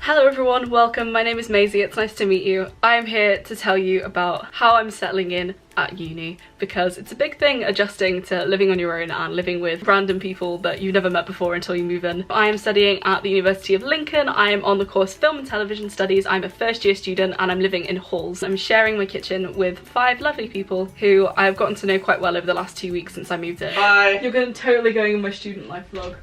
Hello everyone, welcome. My name is Maisie, it's nice to meet you. I am here to tell you about how I'm settling in at uni, because it's a big thing adjusting to living on your own and living with random people that you've never met before until you move in. I am studying at the University of Lincoln. I am on the course Film and Television Studies. I'm a first year student and I'm living in halls. I'm sharing my kitchen with 5 lovely people who I've gotten to know quite well over the last 2 weeks since I moved in. Hi! You're totally going in my student life vlog.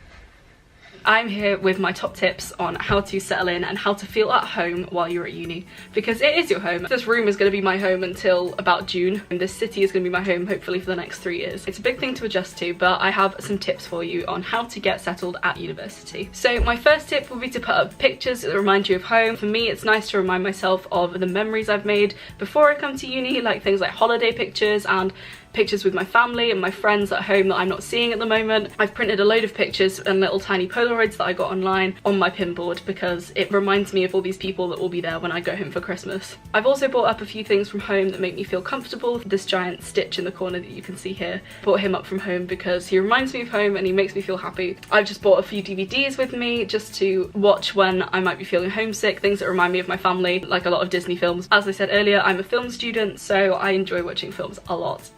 I'm here with my top tips on how to settle in and how to feel at home while you're at uni, because it is your home. This room is going to be my home until about June, and this city is going to be my home hopefully for the next 3 years. It's a big thing to adjust to, but I have some tips for you on how to get settled at university. So my first tip would be to put up pictures that remind you of home. For me, it's nice to remind myself of the memories I've made before I come to uni, like things like holiday pictures and pictures with my family and my friends at home that I'm not seeing at the moment. I've printed a load of pictures and little tiny Polaroids that I got online on my pinboard because it reminds me of all these people that will be there when I go home for Christmas. I've also brought up a few things from home that make me feel comfortable. This giant Stitch in the corner that you can see here, brought him up from home because he reminds me of home and he makes me feel happy. I've just bought a few DVDs with me just to watch when I might be feeling homesick, things that remind me of my family, like a lot of Disney films. As I said earlier, I'm a film student, so I enjoy watching films a lot.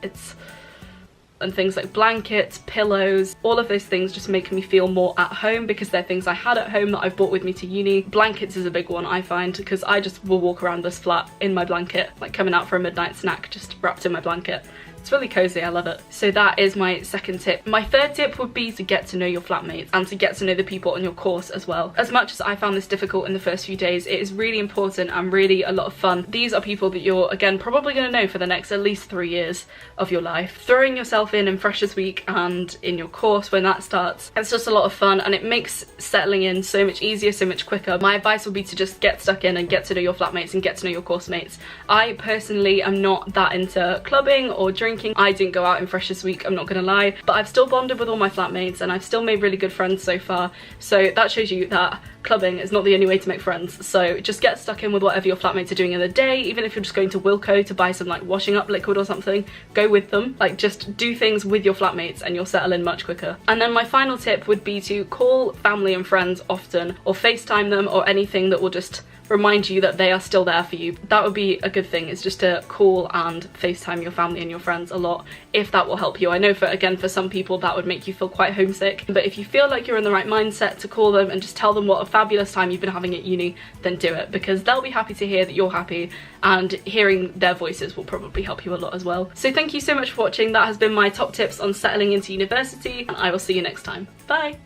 And things like blankets, pillows, all of those things just make me feel more at home because they're things I had at home that I've brought with me to uni. Blankets is a big one, I find, because I just will walk around this flat in my blanket, like coming out for a midnight snack, just wrapped in my blanket. It's really cozy, I love it. So that is my second tip. My third tip would be to get to know your flatmates and to get to know the people on your course as well. As much as I found this difficult in the first few days, it is really important and really a lot of fun. These are people that you're, again, probably going to know for the next at least 3 years of your life. Throwing yourself in Freshers Week and in your course when that starts, it's just a lot of fun and it makes settling in so much easier, so much quicker. My advice would be to just get stuck in and get to know your flatmates and get to know your course mates. I personally am not that into clubbing or drinking. I didn't go out in Freshers Week, I'm not gonna lie, but I've still bonded with all my flatmates and I've still made really good friends so far. So that shows you that clubbing is not the only way to make friends. So just get stuck in with whatever your flatmates are doing in the day. Even if you're just going to Wilko to buy some like washing up liquid or something, go with them. Like, just do things with your flatmates and you'll settle in much quicker. And then my final tip would be to call family and friends often, or FaceTime them, or anything that will just remind you that they are still there for you. That would be a good thing, is just to call and FaceTime your family and your friends a lot, if that will help you. I know for some people that would make you feel quite homesick, but if you feel like you're in the right mindset to call them and just tell them what a fabulous time you've been having at uni, then do it, because they'll be happy to hear that you're happy, and hearing their voices will probably help you a lot as well. So thank you so much for watching. That has been my top tips on settling into university, and I will see you next time. Bye!